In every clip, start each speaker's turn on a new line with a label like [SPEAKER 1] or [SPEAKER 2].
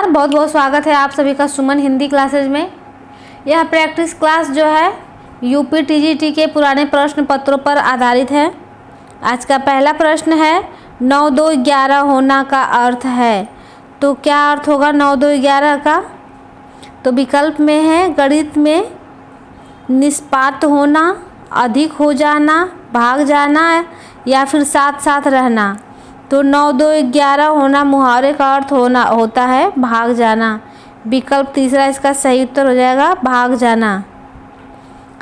[SPEAKER 1] नमस्कार, बहुत बहुत स्वागत है आप सभी का सुमन हिंदी क्लासेज में। यह प्रैक्टिस क्लास जो है यूपी टीजीटी के पुराने प्रश्न पत्रों पर आधारित है। आज का पहला प्रश्न है 9 2 11 होना का अर्थ है। तो क्या अर्थ होगा 9 2 11 का? तो विकल्प में है गणित में निष्पात होना, अधिक हो जाना, भाग जाना या फिर साथ साथ रहना। तो 9 2 11 होना मुहावरे का अर्थ होता है भाग जाना। विकल्प तीसरा इसका सही उत्तर हो जाएगा भाग जाना।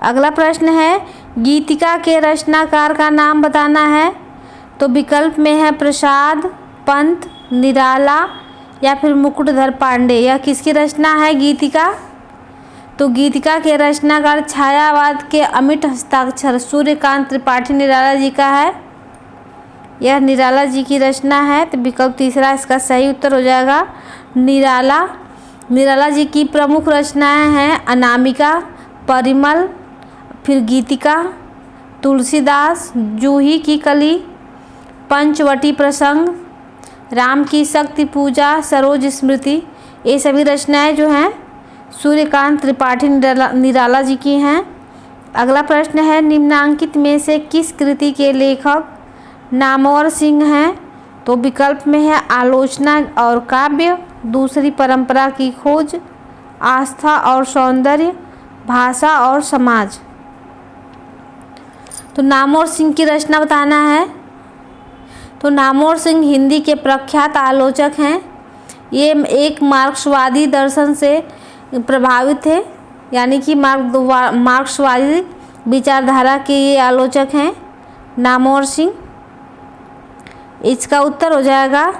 [SPEAKER 1] अगला प्रश्न है गीतिका के रचनाकार का नाम बताना है। तो विकल्प में है प्रसाद, पंत, निराला या फिर मुकुटधर पांडे। यह किसकी रचना है गीतिका? तो गीतिका के रचनाकार छायावाद के अमिट हस्ताक्षर सूर्यकांत त्रिपाठी निराला जी का है। यह निराला जी की रचना है। तो विकल्प तीसरा इसका सही उत्तर हो जाएगा निराला। निराला जी की प्रमुख रचनाएं हैं अनामिका, परिमल, फिर गीतिका, तुलसीदास, जूही की कली, पंचवटी प्रसंग, राम की शक्ति पूजा, सरोज स्मृति। ये सभी रचनाएं जो हैं सूर्यकांत त्रिपाठी निराला जी की हैं। अगला प्रश्न है निम्नांकित में से किस कृति के लेखक नामवर सिंह हैं? तो विकल्प में है आलोचना और काव्य, दूसरी परंपरा की खोज, आस्था और सौंदर्य, भाषा और समाज। तो नामवर सिंह की रचना बताना है। तो नामवर सिंह हिंदी के प्रख्यात आलोचक हैं। ये एक मार्क्सवादी दर्शन से प्रभावित थे, यानी कि मार्क्सवादी विचारधारा के ये आलोचक हैं नामवर सिंह। इसका उत्तर हो जाएगा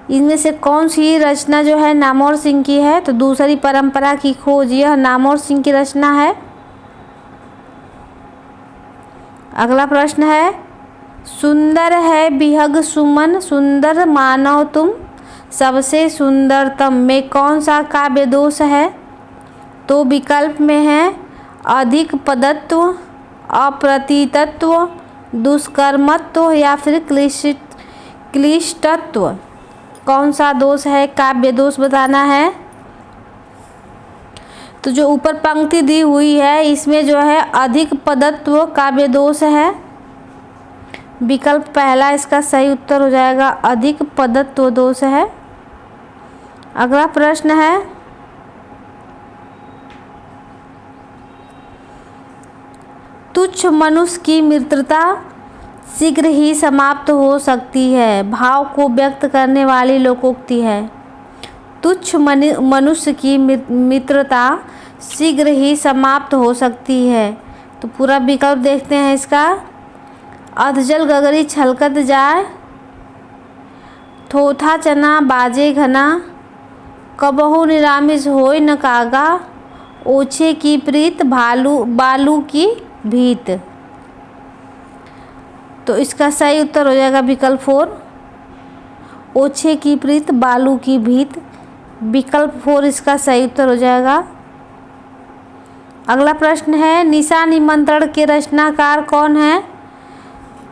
[SPEAKER 1] इनमें से कौन सी रचना जो है नामवर सिंह की है? तो दूसरी परंपरा की खोज यह नामवर सिंह की रचना है। अगला प्रश्न है सुंदर है बिहग सुमन, सुंदर मानव तुम, सबसे सुंदरतम में कौन सा काव्य दोष है? तो विकल्प में है अधिक पदत्व, अप्रतीतत्व, दुष्कर्मत्व या फिर क्लिष्टत्व। कौन सा दोष है? काव्य दोष बताना है। तो जो ऊपर पंक्ति दी हुई है इसमें जो है अधिक पदत्व काव्य दोष है। विकल्प पहला इसका सही उत्तर हो जाएगा अधिक पदत्व दोष है। अगला प्रश्न है तुच्छ मनुष्य की मित्रता शीघ्र ही समाप्त हो सकती है, भाव को व्यक्त करने वाली लोकोक्ति है। तुच्छ मनुष्य की मित्रता शीघ्र ही समाप्त हो सकती है। तो पूरा विकल्प देखते हैं इसका। अधजल गगरी छलकत जाए, थोथा चना बाजे घना, कबहू निरामिष होय न कागा, ओछे की प्रीत बालू की भीत। तो इसका सही उत्तर हो जाएगा विकल्प 4 ओछे की प्रीत बालू की भीत। विकल्प 4 इसका सही उत्तर हो जाएगा। अगला प्रश्न है निशा निमंत्रण के रचनाकार कौन है?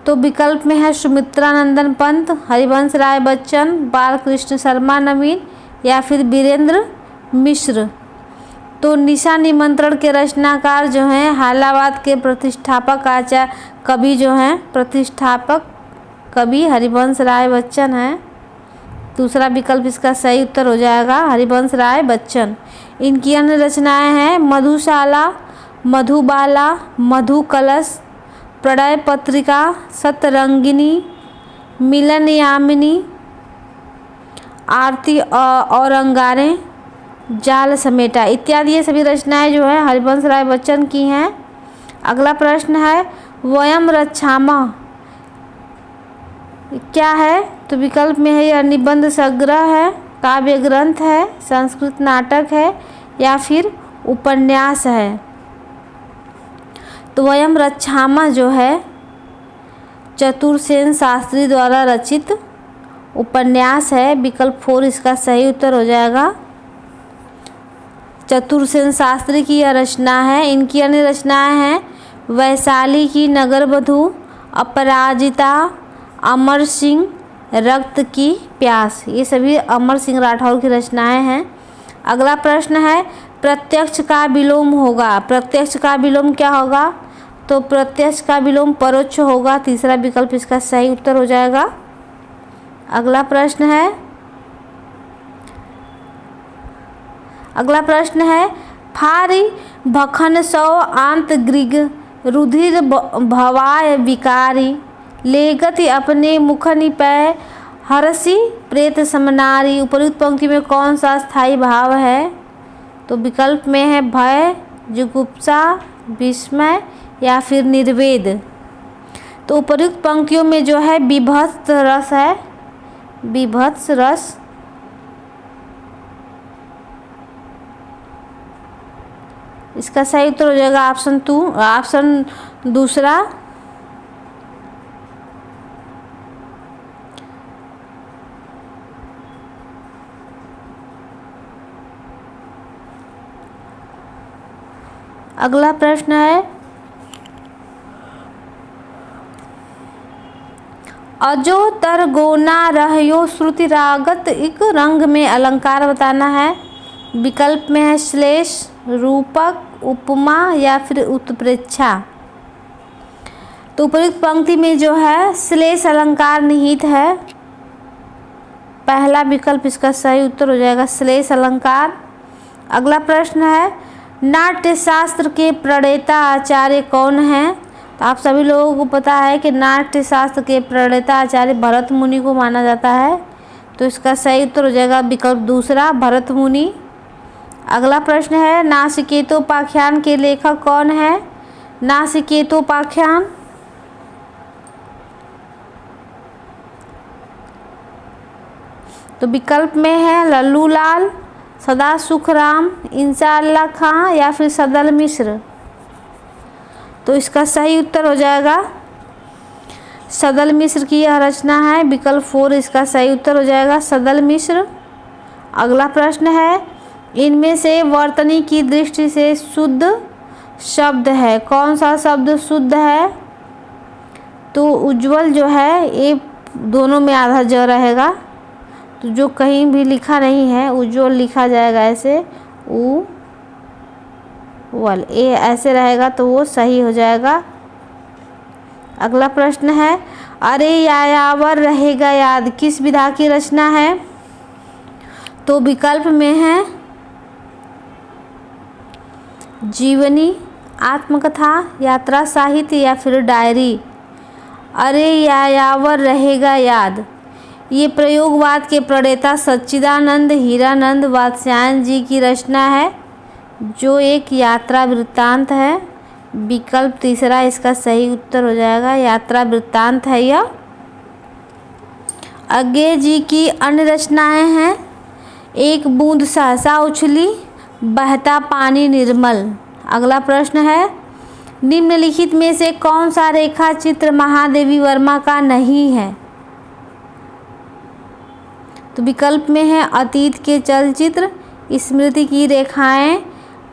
[SPEAKER 1] तो विकल्प में है सुमित्रानंदन पंत, हरिवंश राय बच्चन, बालकृष्ण शर्मा नवीन या फिर वीरेंद्र मिश्र। तो निशा निमंत्रण के रचनाकार जो हैं हालावाद के प्रतिष्ठापक आचार्य कवि जो हैं प्रतिष्ठापक कवि हरिवंश राय बच्चन हैं। दूसरा विकल्प इसका सही उत्तर हो जाएगा हरिवंश राय बच्चन। इनकी अन्य रचनाएं हैं मधुशाला, मधुबाला, मधु कलश, प्रणय पत्रिका, सतरंगिनी, मिलन यामिनी, आरती और अंगारें, जाल समेटा इत्यादि ये सभी रचनाएं जो है हरिवंश राय बच्चन की हैं। अगला प्रश्न है वयम रक्षामः क्या है? तो विकल्प में है यह निबंध संग्रह है, काव्य ग्रंथ है, संस्कृत नाटक है या फिर उपन्यास है। तो वयम रक्षामः जो है चतुरसेन शास्त्री द्वारा रचित उपन्यास है। विकल्प 4 इसका सही उत्तर हो जाएगा। चतुरसेन शास्त्री की यह रचना है। इनकी अन्य रचनाएं हैं वैशाली की नगरवधू, अपराजिता, अमर सिंह, रक्त की प्यास। ये सभी अमर सिंह राठौर की रचनाएं हैं। अगला प्रश्न है प्रत्यक्ष का विलोम होगा। प्रत्यक्ष का विलोम क्या होगा? तो प्रत्यक्ष का विलोम परोक्ष होगा। तीसरा विकल्प इसका सही उत्तर हो जाएगा। अगला प्रश्न है फारी भखन सौ आंत ग्रीग रुधिर भवाय विकारी लेगति अपने मुखनि पै हरसी प्रेत समनारी। उपयुक्त पंक्ति में कौन सा स्थायी भाव है? तो विकल्प में है भय, जुगुप्सा, विस्मय या फिर निर्वेद। तो उपयुक्त पंक्तियों में जो है बीभत्स रस है, बीभत्स रस। इसका सही उत्तर हो जाएगा ऑप्शन दूसरा। अगला प्रश्न है अजो तर गोना रहयो श्रुति रागत इक रंग में अलंकार बताना है। विकल्प में है श्लेष, रूपक, उपमा या फिर उत्प्रेक्षा। तो उपयुक्त पंक्ति में जो है श्लेष अलंकार निहित है। पहला विकल्प इसका सही उत्तर हो जाएगा, श्लेष अलंकार। अगला प्रश्न है नाट्य शास्त्र के प्रणेता आचार्य कौन हैं? तो आप सभी लोगों को पता है कि नाट्य शास्त्र के प्रणेता आचार्य भरत मुनि को माना जाता है। तो इसका सही उत्तर हो जाएगा विकल्प दूसरा, भरत मुनि। अगला प्रश्न है नासिकेतोपाख्यान के लेखक कौन है? नासिकेतोपाख्यान तो विकल्प में है लल्लू लाल, सदा सुखराम, इंशाअल्लाह खां या फिर सदल मिश्र। तो इसका सही उत्तर हो जाएगा सदल मिश्र की यह रचना है। विकल्प 4 इसका सही उत्तर हो जाएगा, सदल मिश्र। अगला प्रश्न है इनमें से वर्तनी की दृष्टि से शुद्ध शब्द है। कौन सा शब्द शुद्ध है? तो उज्ज्वल जो है ये दोनों में आधा ज रहेगा। तो जो कहीं भी लिखा नहीं है उज्ज्वल लिखा जाएगा ऐसे उ वल, ये ऐसे रहेगा तो वो सही हो जाएगा। अगला प्रश्न है अरे यायावर रहेगा याद किस विधा की रचना है? तो विकल्प में है जीवनी, आत्मकथा, यात्रा साहित्य या फिर डायरी। अरे यायावर रहेगा याद ये प्रयोगवाद के प्रणेता सच्चिदानंद हीरानंद वात्स्यायन जी की रचना है जो एक यात्रा वृत्तांत है। विकल्प तीसरा इसका सही उत्तर हो जाएगा, यात्रा वृत्तांत है यह। अज्ञे जी की अन्य रचनाएं हैं एक बूंद सहसा उछली, बहता पानी निर्मल। अगला प्रश्न है निम्नलिखित में से कौन सा रेखा चित्र महादेवी वर्मा का नहीं है? तो विकल्प में है अतीत के चलचित्र, स्मृति की रेखाएं,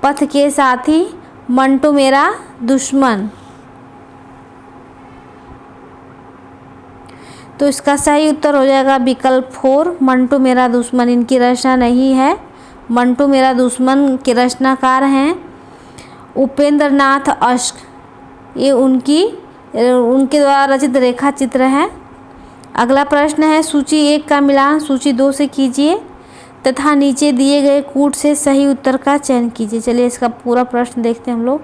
[SPEAKER 1] पथ के साथी, मंटू मेरा दुश्मन। तो इसका सही उत्तर हो जाएगा विकल्प 4 मंटू मेरा दुश्मन। इनकी रचना नहीं है। मंटू मेरा दुश्मन के रचनाकार हैं उपेंद्र नाथ अश्क। ये उनके द्वारा रचित रेखा चित्र है। अगला प्रश्न है सूची 1 का मिलान सूची 2 से कीजिए तथा नीचे दिए गए कूट से सही उत्तर का चयन कीजिए। चलिए इसका पूरा प्रश्न देखते हैं हम लोग।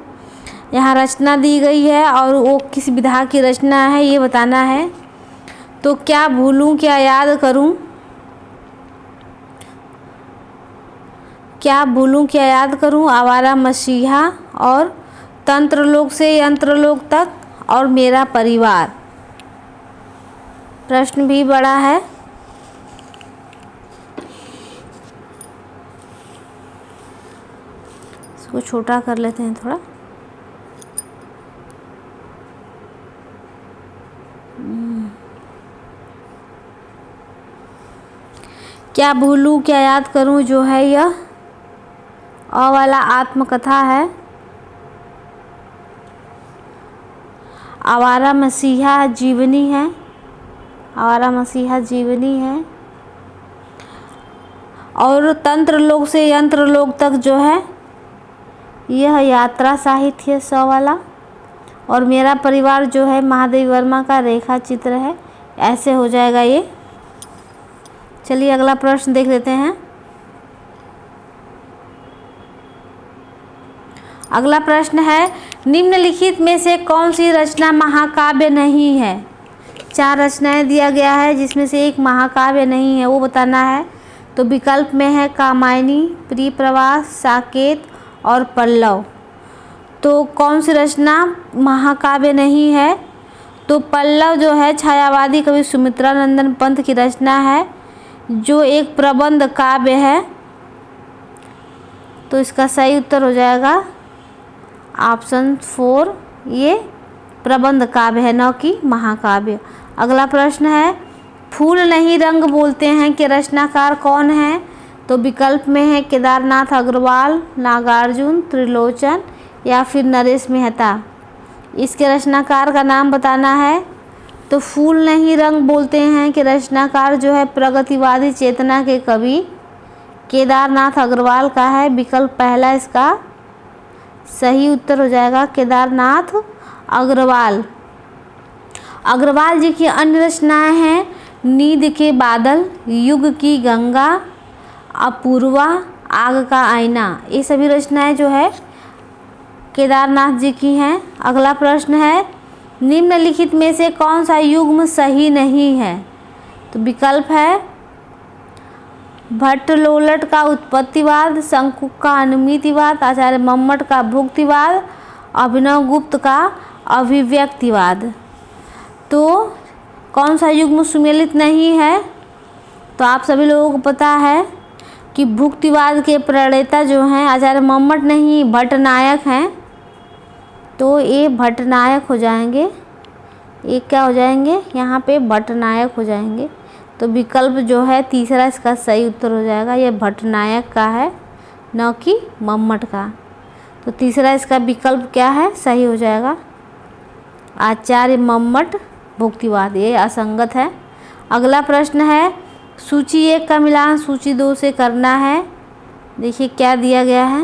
[SPEAKER 1] यहाँ रचना दी गई है और वो किस विधा की रचना है ये बताना है। तो क्या भूलूं क्या याद करूं, क्या भूलूं क्या याद करूं, आवारा मसीहा और तंत्रलोक से यंत्रलोक तक और मेरा परिवार। प्रश्न भी बड़ा है। इसको छोटा कर लेते हैं थोड़ा। क्या भूलूं क्या याद करूं जो है यह अ वाला आत्मकथा है। आवारा मसीहा जीवनी है। आवारा मसीहा जीवनी है। और तंत्र लोक से यंत्र लोक तक जो है यह यात्रा साहित्य 100 वाला। और मेरा परिवार जो है महादेवी वर्मा का रेखा चित्र है। ऐसे हो जाएगा ये। चलिए अगला प्रश्न देख लेते हैं। अगला प्रश्न है, निम्नलिखित में से कौन सी रचना महाकाव्य नहीं है? 4 रचनाएं दिया गया है जिसमें से एक महाकाव्य नहीं है, वो बताना है। तो विकल्प में है कामायनी, प्रिय प्रवास, साकेत और पल्लव। तो कौन सी रचना महाकाव्य नहीं है? तो पल्लव जो है छायावादी कवि सुमित्रानंदन पंत की रचना है, जो एक प्रबंध काव्य है। तो इसका सही उत्तर हो जाएगा ऑप्शन 4, ये प्रबंध काव्य है, न कि महाकाव्य। अगला प्रश्न है, फूल नहीं रंग बोलते हैं कि रचनाकार कौन है? तो विकल्प में है केदारनाथ अग्रवाल, नागार्जुन, त्रिलोचन या फिर नरेश मेहता। इसके रचनाकार का नाम बताना है। तो फूल नहीं रंग बोलते हैं कि रचनाकार जो है प्रगतिवादी चेतना के कवि केदारनाथ अग्रवाल का है। विकल्प पहला इसका सही उत्तर हो जाएगा, केदारनाथ अग्रवाल। अग्रवाल जी की अन्य रचनाएं हैं नींद के बादल, युग की गंगा, अपूर्वा, आग का आईना। ये सभी रचनाएं जो है केदारनाथ जी की हैं। अगला प्रश्न है, निम्नलिखित में से कौन सा युग्म सही नहीं है? तो विकल्प है भट्ट लोलट का उत्पत्तिवाद, शंकुक का अनुमितिवाद, आचार्य मम्मट का भुक्तिवाद, अभिनव गुप्त का अभिव्यक्तिवाद। तो कौन सा युग्म सुमेलित नहीं है? तो आप सभी लोगों को पता है कि भुक्तिवाद के प्रणेता जो हैं आचार्य मम्मट नहीं भट्टनायक हैं। तो ये भट्टनायक हो जाएंगे, ये क्या हो जाएंगे यहाँ पे भट्टनायक हो जाएंगे। तो विकल्प जो है तीसरा इसका सही उत्तर हो जाएगा, ये भट्टनायक का है, न कि मम्मट का। तो तीसरा इसका विकल्प क्या है, सही हो जाएगा आचार्य मम्मट भुक्तिवाद, ये असंगत है। अगला प्रश्न है, सूची 1 का मिलान सूची 2 से करना है। देखिए क्या दिया गया है।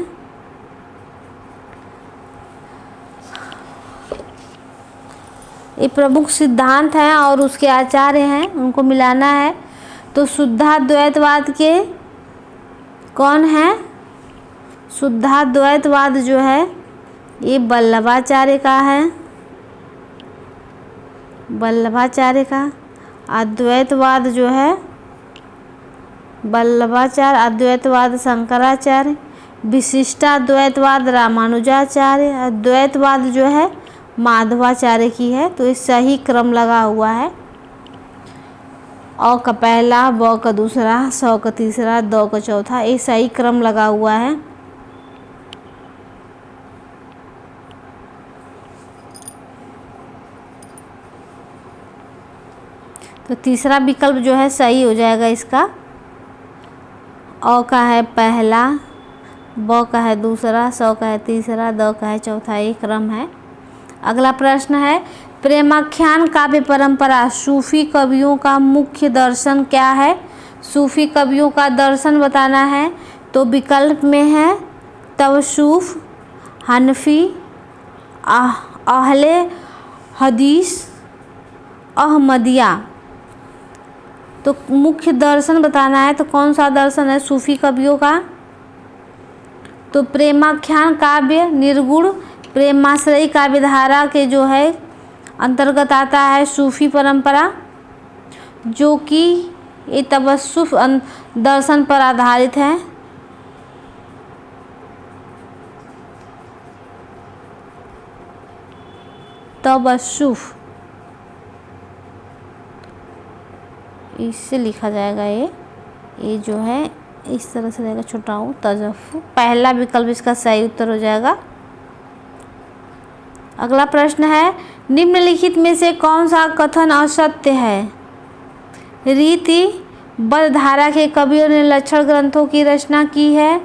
[SPEAKER 1] ये प्रमुख सिद्धांत हैं और उसके आचार्य हैं, उनको मिलाना है। तो शुद्धाद्वैतवाद के कौन है? शुद्धाद्वैतवाद जो है ये वल्लभाचार्य का है, वल्लभाचार्य का। अद्वैतवाद जो है वल्लभाचार्य, अद्वैतवाद शंकराचार्य, विशिष्टाद्वैतवाद रामानुजाचार्य, अद्वैतवाद जो है माधवाचार्य की है। तो इस सही क्रम लगा हुआ है, अ का पहला, ब का दूसरा, स का तीसरा, द का चौथा, ये सही क्रम लगा हुआ है। तो तीसरा विकल्प जो है सही हो जाएगा इसका। अ का है पहला, ब का है दूसरा, स का है तीसरा, द का है चौथा, ये क्रम है। अगला प्रश्न है, प्रेमाख्यान काव्य परंपरा सूफी कवियों का मुख्य दर्शन क्या है? सूफी कवियों का दर्शन बताना है। तो विकल्प में है तवसूफ, हनफी, अहले हदीस, अहमदिया। तो मुख्य दर्शन बताना है। तो कौन सा दर्शन है सूफी कवियों का? तो प्रेमाख्यान काव्य निर्गुण प्रेमाश्रयी काव्यधारा के जो है अंतर्गत आता है सूफी परंपरा, जो कि ये तवस्सुफ दर्शन पर आधारित है। तवस्सुफ इससे लिखा जाएगा, ये जो है इस तरह से रहेगा, छोटा हो तजफ्फु। पहला विकल्प इसका सही उत्तर हो जाएगा। अगला प्रश्न है, निम्नलिखित में से कौन सा कथन असत्य है? रीतिबद्ध धारा के कवियों ने लक्षण ग्रंथों की रचना की है।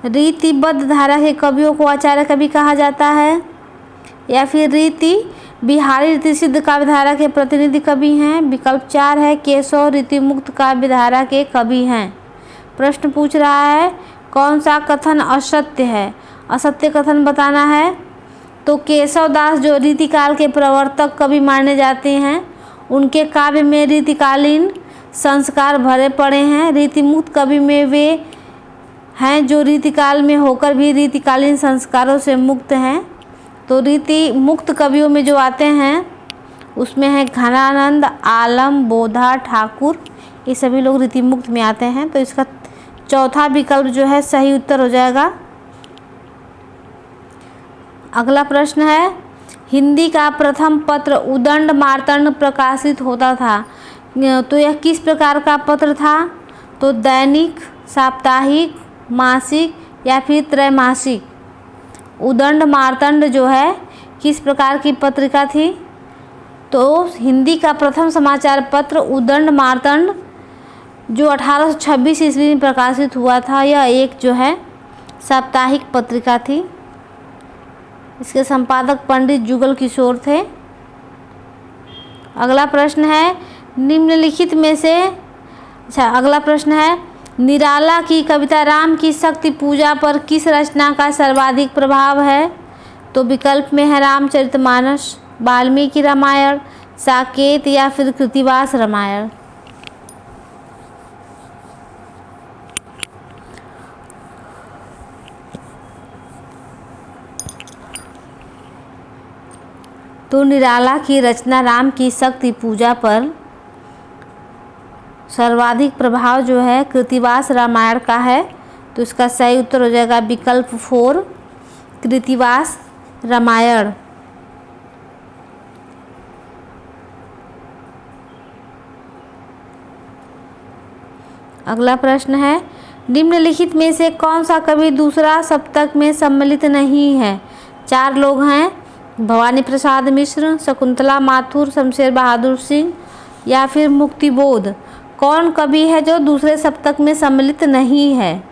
[SPEAKER 1] रीतिबद्ध धारा के कवियों को आचार्य कवि कहा जाता है, या फिर रीति बिहारी रीतिसिद्ध काव्यधारा के प्रतिनिधि कवि हैं? विकल्प 4 है केशव रीतिमुक्त काव्यधारा के कवि हैं। प्रश्न पूछ रहा है कौन सा कथन असत्य है? असत्य कथन बताना है। तो केशव दास जो रीतिकाल के प्रवर्तक कवि माने जाते हैं, उनके काव्य में रीतिकालीन संस्कार भरे पड़े हैं। रीतिमुक्त कवि में वे हैं जो रीतिकाल में होकर भी रीतिकालीन संस्कारों से मुक्त हैं। तो रीति मुक्त कवियों में जो आते हैं उसमें है घनानंद, आलम, बोधा, ठाकुर, ये सभी लोग रीति मुक्त में आते हैं। तो इसका चौथा विकल्प जो है सही उत्तर हो जाएगा। अगला प्रश्न है हिंदी का प्रथम पत्र उदंड मार्तंड प्रकाशित होता था, तो यह किस प्रकार का पत्र था? तो दैनिक, साप्ताहिक, मासिक या फिर त्रैमासिक। उदंड मार्तंड जो है किस प्रकार की पत्रिका थी? तो हिंदी का प्रथम समाचार पत्र उदंड मार्तंड जो 1826 ईस्वी में प्रकाशित हुआ था, यह एक जो है साप्ताहिक पत्रिका थी। इसके संपादक पंडित जुगल किशोर थे। अगला प्रश्न है निम्नलिखित में से अगला प्रश्न है निराला की कविता राम की शक्ति पूजा पर किस रचना का सर्वाधिक प्रभाव है? तो विकल्प में है रामचरितमानस, वाल्मीकि रामायण, साकेत या फिर कृतिवास रामायण। तो निराला की रचना राम की शक्ति पूजा पर सर्वाधिक प्रभाव जो है कृतिवास रामायण का है। तो इसका सही उत्तर हो जाएगा विकल्प 4 कृतिवास रामायण। अगला प्रश्न है निम्नलिखित में से कौन सा कवि दूसरा सप्तक में सम्मिलित नहीं है? 4 लोग हैं भवानी प्रसाद मिश्र, शकुंतला माथुर, शमशेर बहादुर सिंह या फिर मुक्तिबोध। कौन कवि है जो दूसरे सप्तक में सम्मिलित नहीं है?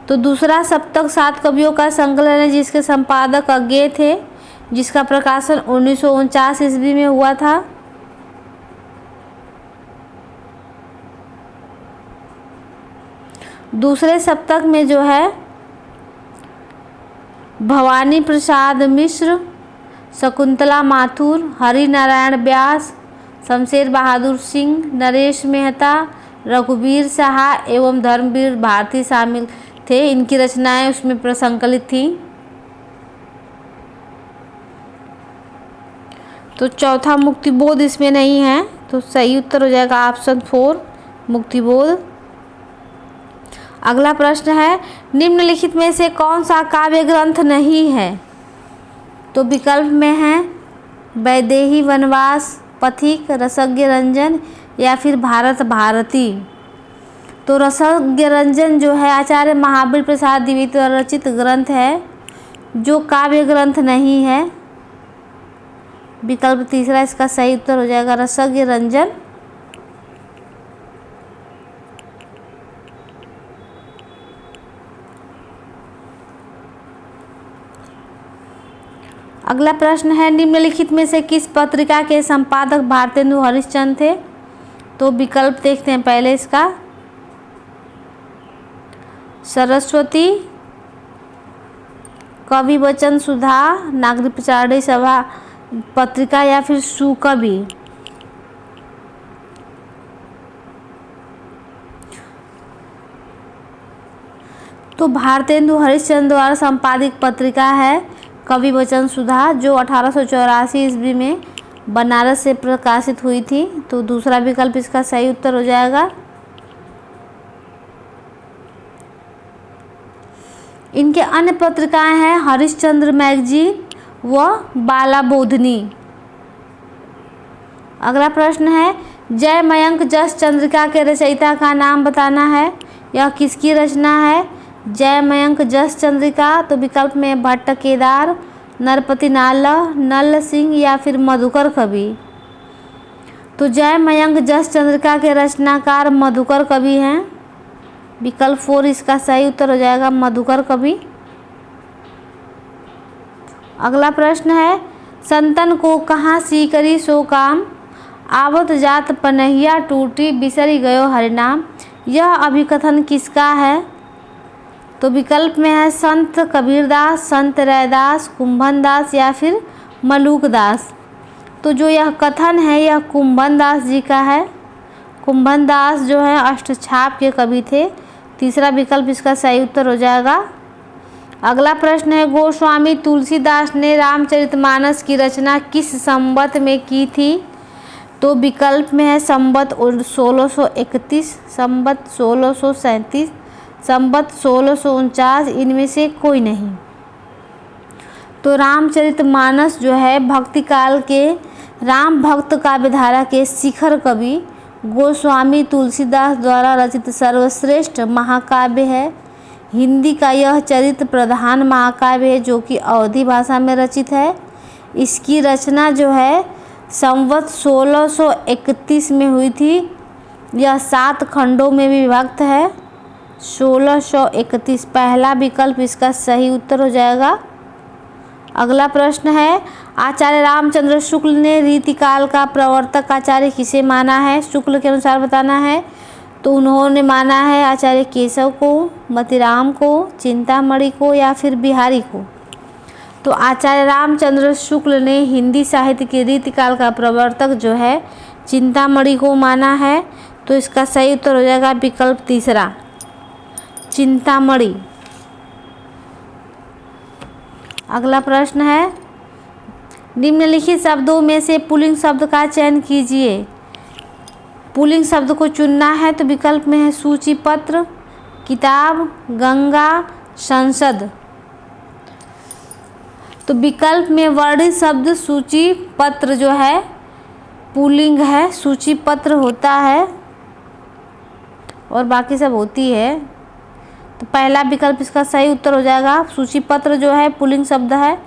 [SPEAKER 1] तो दूसरा सप्तक 7 कवियों का संकलन है जिसके संपादक अज्ञेय थे, जिसका प्रकाशन 1949 ईस्वी में हुआ था। दूसरे सप्तक में जो है भवानी प्रसाद मिश्र, शकुंतला माथुर, हरि नारायण व्यास, शमशेर बहादुर सिंह, नरेश मेहता, रघुवीर साहा एवं धर्मवीर भारती शामिल थे। इनकी रचनाएं उसमें प्रसंकलित थीं। तो चौथा मुक्तिबोध इसमें नहीं है, तो सही उत्तर हो जाएगा ऑप्शन 4 मुक्तिबोध। अगला प्रश्न है निम्नलिखित में से कौन सा काव्य ग्रंथ नहीं है? तो विकल्प में है वैदेही वनवास, पथिक, रसज्ञ रंजन या फिर भारत भारती। तो रसज्ञ रंजन जो है आचार्य महावीर प्रसाद द्विवेदी द्वारा रचित ग्रंथ है जो काव्य ग्रंथ नहीं है। विकल्प तीसरा इसका सही उत्तर हो जाएगा रसज्ञ रंजन। अगला प्रश्न है निम्नलिखित में से किस पत्रिका के संपादक भारतेंदु हरिश्चंद्र थे? तो विकल्प देखते हैं पहले इसका सरस्वती, कवि वचन सुधा, नागरिक प्रचारणी सभा पत्रिका या फिर सुकवि। तो भारतेंदु हरिश्चंद्र द्वारा संपादित पत्रिका है कवि वचन सुधा जो 1884 ईस्वी में बनारस से प्रकाशित हुई थी। तो दूसरा विकल्प इसका सही उत्तर हो जाएगा। इनके अन्य पत्रिकाएं हैं हरिश्चंद्र मैगजीन व बाला बोधनी। अगला प्रश्न है जय मयंक जस चंद्रिका के रचयिता का नाम बताना है। यह किसकी रचना है? जय मयंक जस चंद्रिका। तो विकल्प में भट्ट केदार, नरपति नाला, नल सिंह या फिर मधुकर कवि। तो जय मयंक जस चंद्रिका के रचनाकार मधुकर कवि हैं। विकल्प 4 इसका सही उत्तर हो जाएगा मधुकर कवि। अगला प्रश्न है संतन को कहाँ सी करी सो काम, आवत जात पनहिया टूटी बिसरी गयो हरिनाम। यह अभिकथन किसका है? तो विकल्प में है संत कबीरदास, संत रैदास, कुंभन दास या फिर मलूक दास। तो जो यह कथन है यह कुंभन दास जी का है। कुंभन दास जो है अष्टछाप के कवि थे। तीसरा विकल्प इसका सही उत्तर हो जाएगा। अगला प्रश्न है गोस्वामी तुलसीदास ने रामचरितमानस की रचना किस संवत में की थी? तो विकल्प में है संवत 1631, संवत 1637, संवत 1649, इनमें से कोई नहीं। तो रामचरितमानस जो है भक्ति काल के राम भक्त काव्यधारा के शिखर कवि गोस्वामी तुलसीदास द्वारा रचित सर्वश्रेष्ठ महाकाव्य है। हिंदी का यह चरित्र प्रधान महाकाव्य है जो कि अवधी भाषा में रचित है। इसकी रचना जो है संवत 1631 में हुई थी। यह 7 खंडों में विभक्त है। 1631 पहला विकल्प इसका सही उत्तर हो जाएगा। अगला प्रश्न है आचार्य रामचंद्र शुक्ल ने रीतिकाल का प्रवर्तक आचार्य किसे माना है? शुक्ल के अनुसार बताना है। तो उन्होंने माना है आचार्य केशव को, मतिराम को, चिंतामणि को या फिर बिहारी को। तो आचार्य रामचंद्र शुक्ल ने हिंदी साहित्य के रीतिकाल का प्रवर्तक जो है चिंतामणि को माना है। तो इसका सही उत्तर हो जाएगा विकल्प तीसरा, चिंतामणि। अगला प्रश्न है निम्नलिखित शब्दों में से पुल्लिंग शब्द का चयन कीजिए। पुल्लिंग शब्द को चुनना है तो विकल्प में है सूचीपत्र, किताब, गंगा, संसद। तो विकल्प में वर्णित शब्द सूचीपत्र जो है पुल्लिंग है, सूचीपत्र होता है और बाकी सब होती है। तो पहला विकल्प इसका सही उत्तर हो जाएगा। सूचीपत्र जो है पुल्लिंग शब्द है,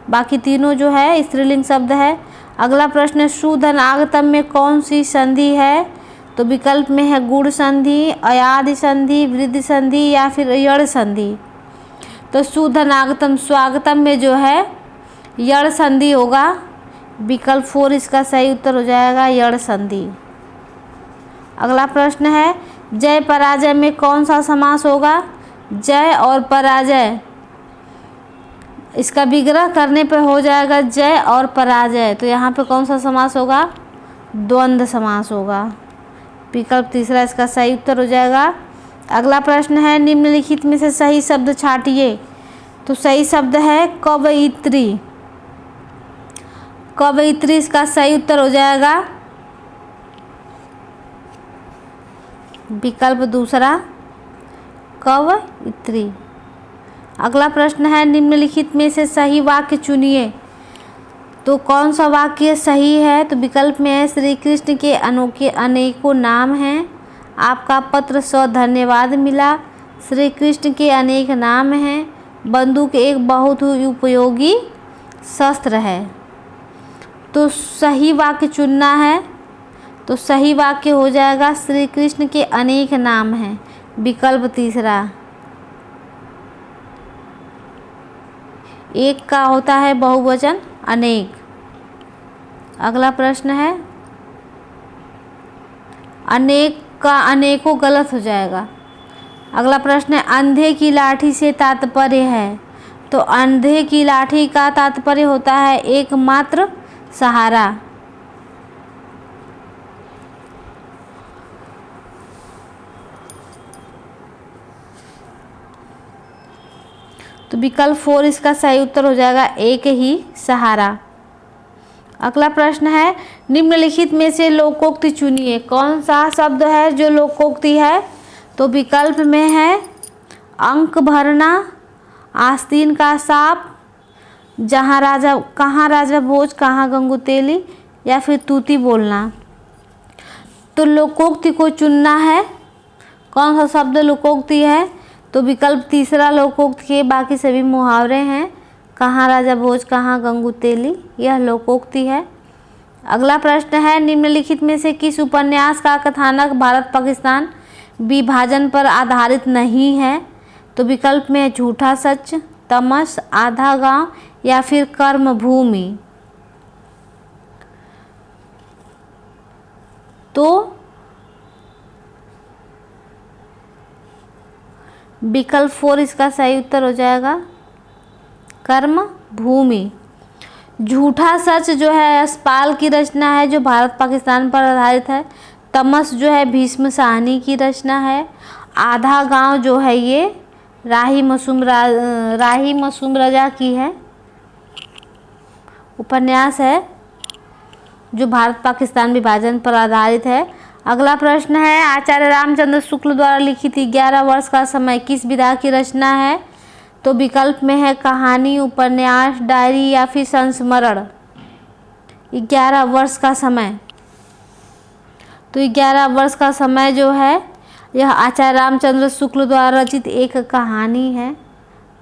[SPEAKER 1] बाकी तीनों जो है स्त्रीलिंग शब्द है। अगला प्रश्न है शूधन आगतम में कौन सी संधि है? तो विकल्प में है गुण संधि, अयादि संधि, वृद्धि संधि या फिर यड़ संधि। तो शूधन आगतम स्वागतम में जो है यड़ संधि होगा। विकल्प 4 इसका सही उत्तर हो जाएगा, यड़ संधि। अगला प्रश्न है जय पराजय में कौन सा समास होगा? जय और पराजय, इसका विग्रह करने पर हो जाएगा जय और पराजय। तो यहाँ पे कौन सा समास होगा? द्वंद्व समास होगा। विकल्प तीसरा इसका सही उत्तर हो जाएगा। अगला प्रश्न है निम्नलिखित में से सही शब्द छांटिए। तो सही शब्द है कवयित्री। कवयित्री इसका सही उत्तर हो जाएगा। विकल्प दूसरा कवयित्री। अगला प्रश्न है निम्नलिखित में से सही वाक्य चुनिए। तो कौन सा वाक्य सही है? तो विकल्प में है श्री कृष्ण के अनोखे अनेकों नाम हैं, आपका पत्र सौ धन्यवाद मिला, श्री कृष्ण के अनेक नाम हैं, बंदूक एक बहुत ही उपयोगी शस्त्र है। तो सही वाक्य चुनना है। तो सही वाक्य हो जाएगा श्री कृष्ण के अनेक नाम हैं। विकल्प तीसरा। एक का होता है बहुवचन अनेक। अगला प्रश्न है अनेक का अनेकों गलत हो जाएगा। अगला प्रश्न है अंधे की लाठी से तात्पर्य है। तो अंधे की लाठी का तात्पर्य होता है एकमात्र सहारा। तो विकल्प 4 इसका सही उत्तर हो जाएगा, एक ही सहारा। अगला प्रश्न है निम्नलिखित में से लोकोक्ति चुनिए। कौन सा शब्द है जो लोकोक्ति है? तो विकल्प में है अंक भरना, आस्तीन का सांप, कहाँ राजा भोज कहाँ गंगुतेली या फिर तूती बोलना। तो लोकोक्ति को चुनना है। कौन सा शब्द लोकोक्ति है? तो विकल्प तीसरा लोकोक्ति के बाकी सभी मुहावरे हैं। कहाँ राजा भोज कहाँ गंगुतेली, यह लोकोक्ति है। अगला प्रश्न है निम्नलिखित में से किस उपन्यास का कथानक भारत पाकिस्तान विभाजन पर आधारित नहीं है? तो विकल्प में झूठा सच, तमस, आधा गांव या फिर कर्मभूमि। तो विकल्प 4 इसका सही उत्तर हो जाएगा, कर्म भूमि। झूठा सच जो है यशपाल की रचना है जो भारत पाकिस्तान पर आधारित है। तमस जो है भीष्म साहनी की रचना है। आधा गांव जो है ये राही मसूम रजा की है, उपन्यास है जो भारत पाकिस्तान विभाजन पर आधारित है। अगला प्रश्न है, आचार्य रामचंद्र शुक्ल द्वारा लिखित 11 वर्ष का समय किस विधा की रचना है? तो विकल्प में है कहानी, उपन्यास, डायरी या फिर संस्मरण। 11 वर्ष का समय, तो 11 वर्ष का समय जो है यह आचार्य रामचंद्र शुक्ल द्वारा रचित एक कहानी है।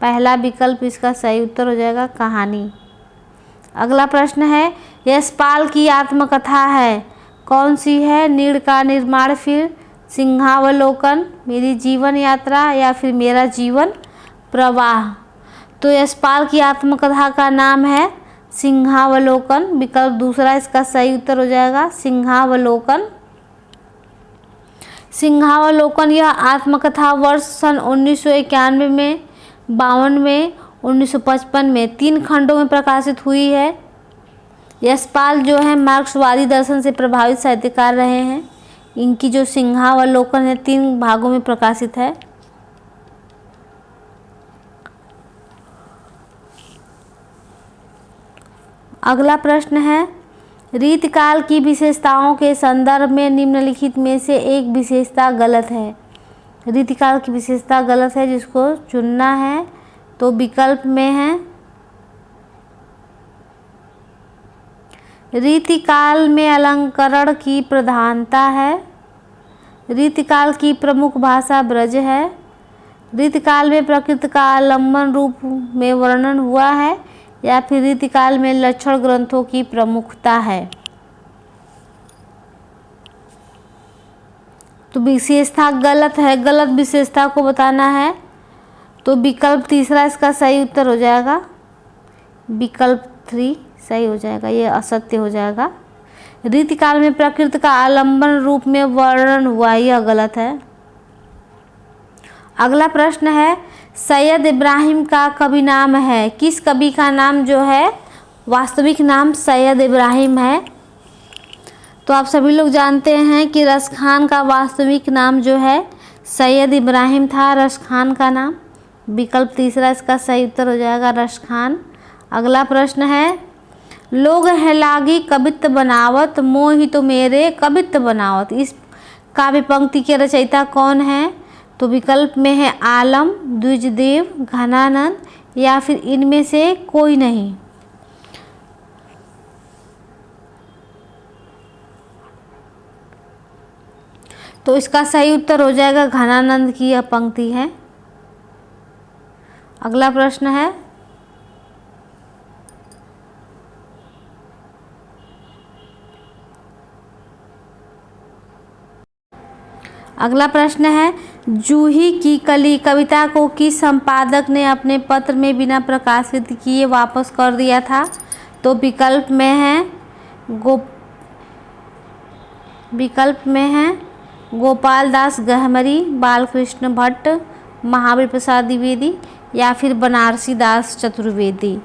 [SPEAKER 1] पहला विकल्प इसका सही उत्तर हो जाएगा, कहानी। अगला प्रश्न है, यशपाल की आत्मकथा है कौन सी है? नीड़ का निर्माण, फिर सिंहावलोकन, मेरी जीवन यात्रा या फिर मेरा जीवन प्रवाह। तो यशपाल की आत्मकथा का नाम है सिंहावलोकन। विकल्प दूसरा इसका सही उत्तर हो जाएगा, सिंहावलोकन। सिंहावलोकन यह आत्मकथा वर्ष सन 1991 में, 52 में, 1955 में 3 खंडों में प्रकाशित हुई है। यशपाल जो है मार्क्सवादी दर्शन से प्रभावित साहित्यकार रहे हैं। इनकी जो सिंहावलोकन है 3 भागों में प्रकाशित है। अगला प्रश्न है, रीतिकाल की विशेषताओं के संदर्भ में निम्नलिखित में से एक विशेषता गलत है। रीतिकाल की विशेषता गलत है, जिसको चुनना है। तो विकल्प में है, रीतिकाल में अलंकरण की प्रधानता है, रीतिकाल की प्रमुख भाषा ब्रज है, रीतिकाल में प्रकृति का आलम्बन रूप में वर्णन हुआ है, या फिर रीतिकाल में लक्षण ग्रंथों की प्रमुखता है। तो विशेषता गलत है, गलत विशेषता को बताना है। तो विकल्प तीसरा इसका सही उत्तर हो जाएगा, विकल्प 3 सही हो जाएगा, ये असत्य हो जाएगा। रीतिकाल में प्रकृति का आलम्बन रूप में वर्णन हुआ, यह गलत है। अगला प्रश्न है, सैयद इब्राहिम का कवि नाम है? किस कवि का नाम जो है वास्तविक नाम सैयद इब्राहिम है? तो आप सभी लोग जानते हैं कि रश खान का वास्तविक नाम जो है सैयद इब्राहिम था, रश खान का नाम। विकल्प तीसरा इसका सही उत्तर हो जाएगा, रश खान। अगला प्रश्न है, लोग है लागी कवित्त बनावत, मोहि तो मेरे कवित्त बनावत। इस काव्य पंक्ति के रचयिता कौन है? तो विकल्प में है आलम, द्विजदेव, घनानंद या फिर इनमें से कोई नहीं। तो इसका सही उत्तर हो जाएगा, घनानंद की यह पंक्ति है। अगला प्रश्न है, अगला प्रश्न है, जूही की कली कविता को किस संपादक ने अपने पत्र में बिना प्रकाशित किए वापस कर दिया था? तो विकल्प में है गोपाल दास गहमरी, बालकृष्ण भट्ट, महावीर प्रसाद द्विवेदी या फिर बनारसी दास चतुर्वेदी।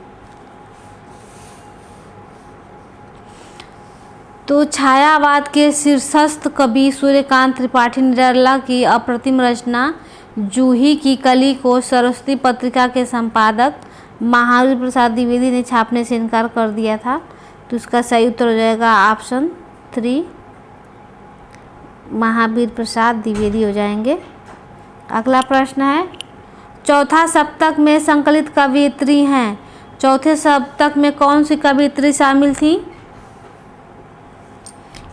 [SPEAKER 1] तो छायावाद के शीर्षस्थ कवि सूर्यकांत त्रिपाठी निराला की अप्रतिम रचना जूही की कली को सरस्वती पत्रिका के संपादक महावीर प्रसाद द्विवेदी ने छापने से इनकार कर दिया था। तो इसका सही उत्तर हो जाएगा ऑप्शन 3, महावीर प्रसाद द्विवेदी हो जाएंगे। अगला प्रश्न है, चौथा सप्तक में संकलित कवियत्री हैं। चौथे सप्तक में कौन सी कवियत्री शामिल थी?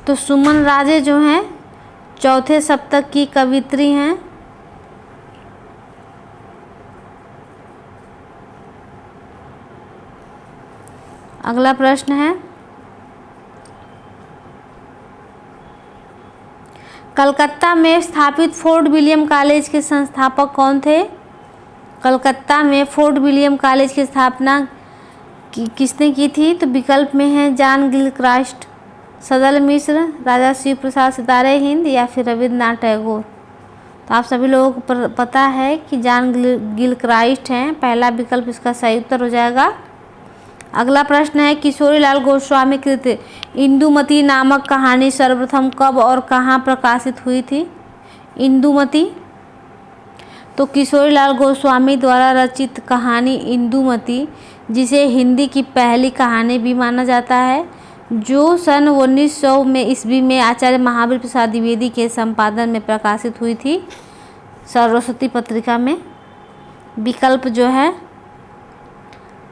[SPEAKER 1] तो सुमन राजे जो हैं चौथे सप्तक की कवियत्री हैं। अगला प्रश्न है, कलकत्ता में स्थापित फोर्ट विलियम कॉलेज के संस्थापक कौन थे? कलकत्ता में फोर्ट विलियम कॉलेज की स्थापना किसने की थी? तो विकल्प में है जॉन गिलक्रास्ट, सदल मिश्र, राजा शिव प्रसाद सितारे हिंद या फिर रविन्द्रनाथ टैगोर। तो आप सभी लोगों को पता है कि जॉन गिलक्राइस्ट हैं। पहला विकल्प इसका सही उत्तर हो जाएगा। अगला प्रश्न है, किशोरीलाल गोस्वामी कृत इंदुमती नामक कहानी सर्वप्रथम कब और कहाँ प्रकाशित हुई थी? इंदुमती, तो किशोरीलाल गोस्वामी द्वारा रचित कहानी इंदुमती, जिसे हिंदी की पहली कहानी भी माना जाता है, जो सन 1900 में ईस्वी में आचार्य महावीर प्रसाद द्विवेदी के संपादन में प्रकाशित हुई थी, सरस्वती पत्रिका में। विकल्प जो है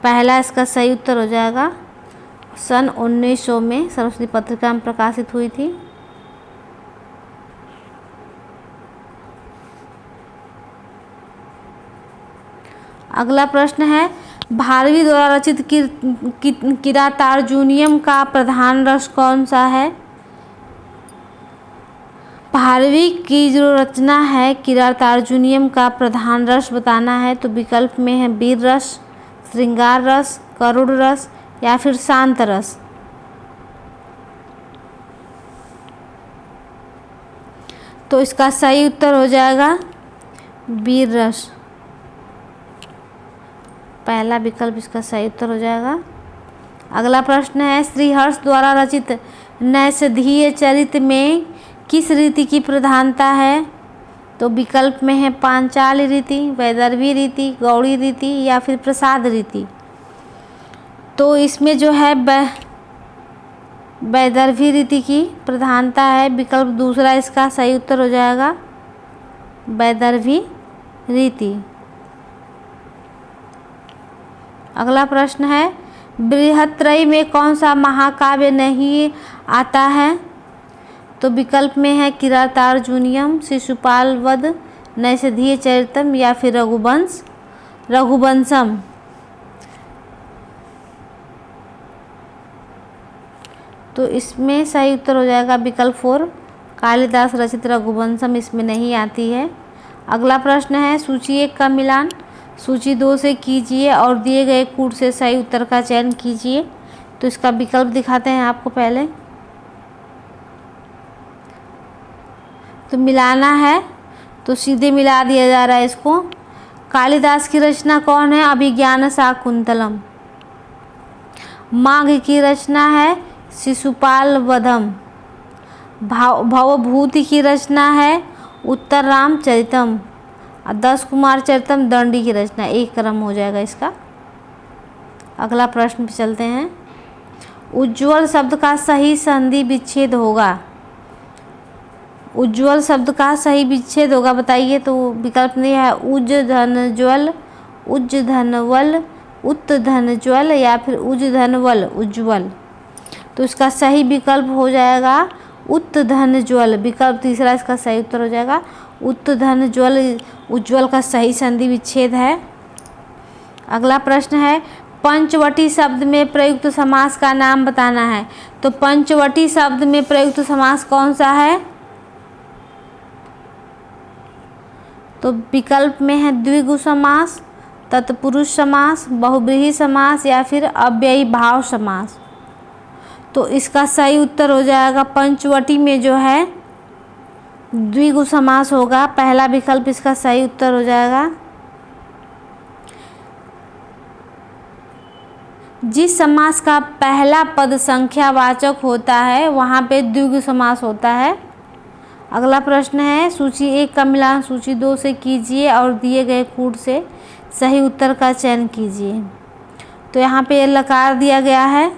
[SPEAKER 1] पहला इसका सही उत्तर हो जाएगा। सन 1900 में सरस्वती पत्रिका में प्रकाशित हुई थी। अगला प्रश्न है, भारवी द्वारा रचित किरातार्जुनीयम का प्रधान रस कौन सा है? भारवी की जो रचना है किरातार्जुनीयम का प्रधान रस बताना है, तो विकल्प में है वीर रस, श्रृंगार रस, करुण रस या फिर शांत रस। तो इसका सही उत्तर हो जाएगा वीर रस। पहला विकल्प इसका सही उत्तर हो जाएगा। अगला प्रश्न है, श्रीहर्ष द्वारा रचित नैषधीय चरित में किस रीति की प्रधानता है? तो विकल्प में है पांचाली रीति, वैदर्भी रीति, गौड़ी रीति या फिर प्रसाद रीति। तो इसमें जो है वैदर्भी रीति की प्रधानता है। विकल्प दूसरा इसका सही उत्तर हो जाएगा, वैदर्भी रीति। अगला प्रश्न है, बृहत्त्रयी में कौन सा महाकाव्य नहीं आता है? तो विकल्प में है किरातार्जुनीयम, शिशुपाल वध, नैषधीय चरितम या फिर रघुवंशम। तो इसमें सही उत्तर हो जाएगा विकल्प 4, कालिदास रचित रघुवंशम इसमें नहीं आती है। अगला प्रश्न है, सूची 1 का मिलान सूची 2 से कीजिए और दिए गए कूट से सही उत्तर का चयन कीजिए। तो इसका विकल्प दिखाते हैं आपको पहले। तो मिलाना है तो सीधे मिला दिया जा रहा है इसको। कालिदास की रचना कौन है? अभिज्ञान शाकुंतलम। माघ की रचना है शिशुपाल वधम। भवभूति की रचना है उत्तर रामचरितम। 10 कुमार चरितम दंडी की रचना। एक क्रम हो जाएगा इसका। अगला प्रश्न पे चलते हैं। उज्ज्वल शब्द का सही संधि विच्छेद होगा। उज्ज्वल शब्द का सही विच्छेद होगा बताइए। तो विकल्प नहीं है उज धन ज्वल, उज धनवल, उत धन ज्वल या फिर उज धनवल उज्ज्वल। तो इसका सही विकल्प हो जाएगा उत धन ज्वल। विकल्प तीसरा इसका सही उत्तर हो जाएगा उत धन ज्वल। उज्ज्वल का सही संधि विच्छेद है। अगला प्रश्न है, पंचवटी शब्द में प्रयुक्त समास का नाम बताना है। तो पंचवटी शब्द में प्रयुक्त समास कौन सा है? तो विकल्प में है द्विगु समास, तत्पुरुष समास, बहुब्रीहि समास या फिर अव्ययी भाव समास। तो इसका सही उत्तर हो जाएगा पंचवटी में जो है द्विगु समास होगा। पहला विकल्प इसका सही उत्तर हो जाएगा। जिस समास का पहला पद संख्यावाचक होता है वहाँ पे द्विगु समास होता है। अगला प्रश्न है, सूची 1 का मिलान सूची 2 से कीजिए और दिए गए कूट से सही उत्तर का चयन कीजिए। तो यहाँ पे लकार दिया गया है।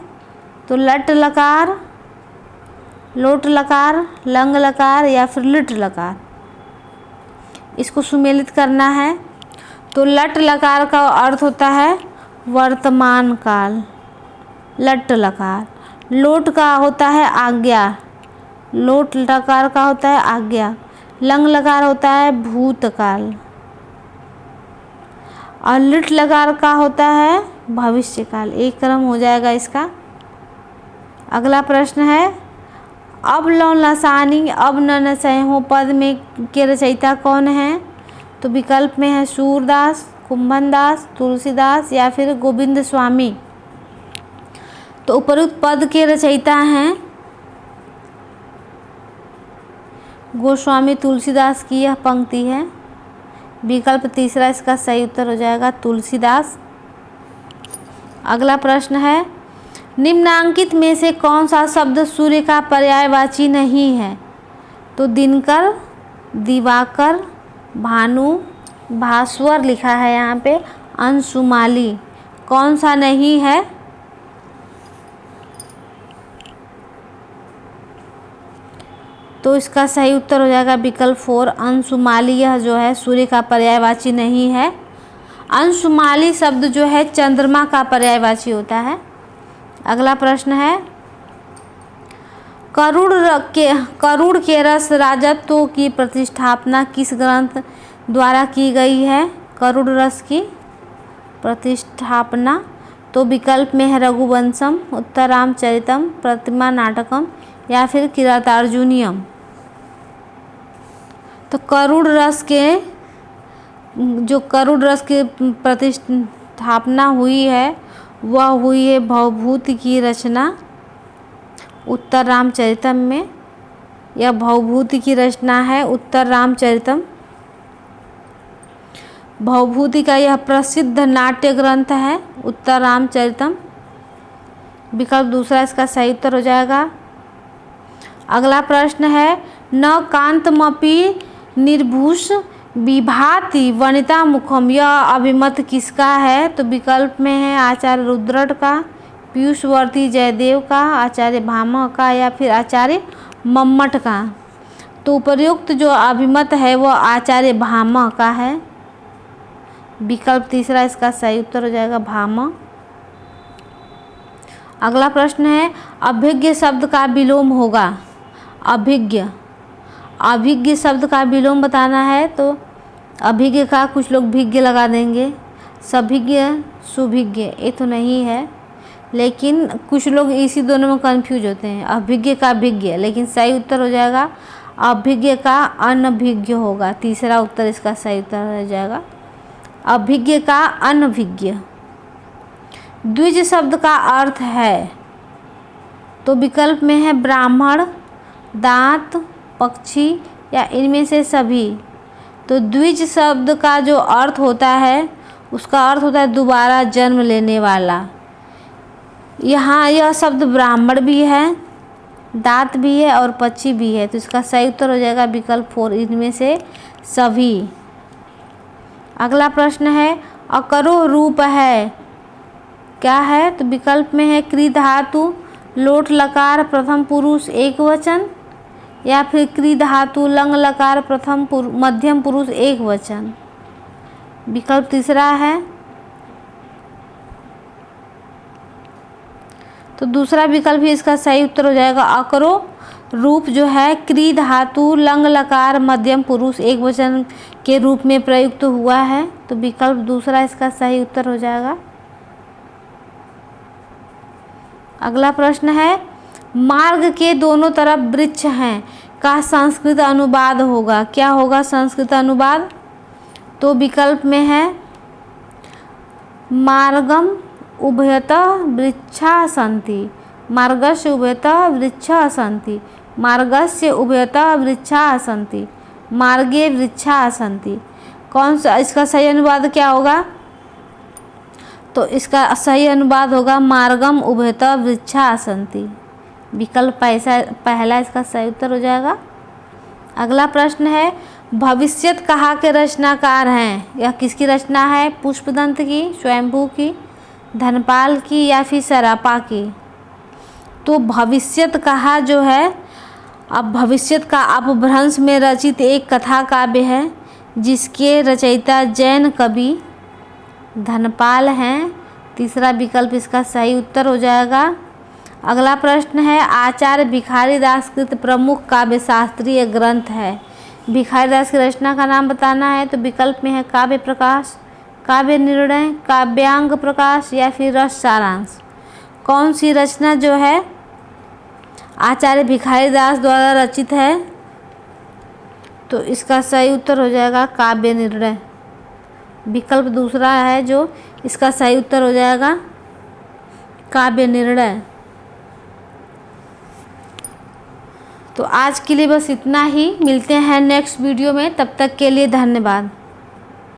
[SPEAKER 1] तो लट लकार, लोट लकार, लंग लकार या फिर लिट लकार, इसको सुमेलित करना है। तो लट लकार का अर्थ होता है वर्तमान काल, लट लकार। लोट का होता है आज्ञा, लोट लकार का होता है आज्ञा। लंग लकार होता है भूतकाल और लिट लकार का होता है भविष्यकाल। एक क्रम हो जाएगा इसका। अगला प्रश्न है, अब लौ लसानी अब न नसैहो पद में के रचयिता कौन है? तो विकल्प में है सूरदास, कुंभनदास, तुलसीदास या फिर गोविंद स्वामी। तो उपरोक्त पद के रचयिता हैं गोस्वामी तुलसीदास की यह पंक्ति है। विकल्प तीसरा इसका सही उत्तर हो जाएगा तुलसीदास। अगला प्रश्न है, निम्नांकित में से कौन सा शब्द सूर्य का पर्यायवाची नहीं है? तो दिनकर, दिवाकर, भानु, भास्वर लिखा है यहाँ पे, अंशुमाली, कौन सा नहीं है? तो इसका सही उत्तर हो जाएगा विकल्प 4 अंशुमाली। यह जो है सूर्य का पर्यायवाची नहीं है। अंशुमाली शब्द जो है चंद्रमा का पर्यायवाची होता है। अगला प्रश्न है, करुड़ के रस राजत्व की प्रतिष्ठापना किस ग्रंथ द्वारा की गई है? करुड़ रस की प्रतिष्ठापना तो विकल्प में है रघुवंशम, उत्तर रामचरितम, प्रतिमा नाटकम या फिर किरातार्जुनीयम। तो करुड़ रस की प्रतिष्ठापना हुई है वह हुई है भवभूति की रचना, उत्तर रामचरितम में। यह भवभूति की रचना है उत्तर रामचरितम। भवभूति का यह प्रसिद्ध नाट्य ग्रंथ है उत्तर रामचरितम। विकल्प दूसरा इसका सही उत्तर हो जाएगा। अगला प्रश्न है, न कांतमपि निर्भूष विभाति वनिता मुखम, यह अभिमत किसका है? तो विकल्प में है आचार्य रुद्रट का, पीयूषवर्ती जयदेव का, आचार्य भामह का या फिर आचार्य मम्मट का। तो उपर्युक्त जो अभिमत है वह आचार्य भामह का है। विकल्प तीसरा इसका सही उत्तर हो जाएगा भामह। अगला प्रश्न है, अभिज्ञ शब्द का विलोम होगा। अभिज्ञ शब्द का विलोम बताना है। तो अभिज्ञ का कुछ लोग भिज्ञ लगा देंगे, सभिज्ञ, सुभिज्ञ, ये तो नहीं है, लेकिन कुछ लोग इसी दोनों में कंफ्यूज होते हैं। अभिज्ञ का भिज्ञ, लेकिन सही उत्तर हो जाएगा अभिज्ञ का अनभिज्ञ होगा। तीसरा उत्तर इसका सही उत्तर हो जाएगा अभिज्ञ का अनभिज्ञ। द्विज शब्द का अर्थ है तो विकल्प में है ब्राह्मण, दांत, पक्षी या इनमें से सभी। तो द्विज शब्द का जो अर्थ होता है उसका अर्थ होता है दोबारा जन्म लेने वाला। यहाँ यह शब्द ब्राह्मण भी है, दांत भी है और पक्षी भी है। तो इसका सही उत्तर हो जाएगा विकल्प 4 इनमें से सभी। अगला प्रश्न है, अकरोह रूप है क्या है? तो विकल्प में है क्री धातु, लोट लकार प्रथम पुरुष एक वचन या फिर क्री धातु लंग लकार प्रथम मध्यम पुरुष एक वचन। विकल्प तीसरा है। तो दूसरा विकल्प ही इसका सही उत्तर हो जाएगा अकरो रूप जो है क्री धातु लंग लकार मध्यम पुरुष एक वचन के रूप में प्रयुक्त हुआ है। तो विकल्प दूसरा इसका सही उत्तर हो जाएगा। अगला प्रश्न है, मार्ग के दोनों तरफ वृक्ष हैं का संस्कृत अनुवाद होगा। क्या होगा संस्कृत अनुवाद? तो विकल्प में है मार्गम उभयतः वृक्षा सन्ति, मार्गस्य उभयतः वृक्षा सन्ति, मार्गस्य उभयतः वृक्षा सन्ति, मार्गे वृक्षा सन्ति। कौन सा इसका सही अनुवाद क्या होगा? तो इसका सही अनुवाद होगा मार्गम उभयतः वृक्षा सन्ति। विकल्प पहला इसका सही उत्तर हो जाएगा। अगला प्रश्न है, भविष्यत कहा के रचनाकार हैं? यह किसकी रचना है? पुष्पदंत की, स्वयंभू की, धनपाल की या फिर सरापा की। तो भविष्यत कहा जो है, अब भविष्यत का अपभ्रंश में रचित एक कथा काव्य है जिसके रचयिता जैन कवि धनपाल हैं। तीसरा विकल्प इसका सही उत्तर हो जाएगा। अगला प्रश्न है, आचार्य भिखारीदास कृत प्रमुख काव्य शास्त्रीय ग्रंथ है। भिखारीदास की रचना का नाम बताना है। तो विकल्प में है काव्य प्रकाश, काव्य निर्णय, काव्यांग प्रकाश या फिर रस सारांश। कौन सी रचना जो है आचार्य भिखारीदास द्वारा रचित है? तो इसका सही उत्तर हो जाएगा काव्य निर्णय। विकल्प दूसरा है जो इसका सही उत्तर हो जाएगा काव्य निर्णय। तो आज के लिए बस इतना ही, मिलते हैं नेक्स्ट वीडियो में, तब तक के लिए धन्यवाद।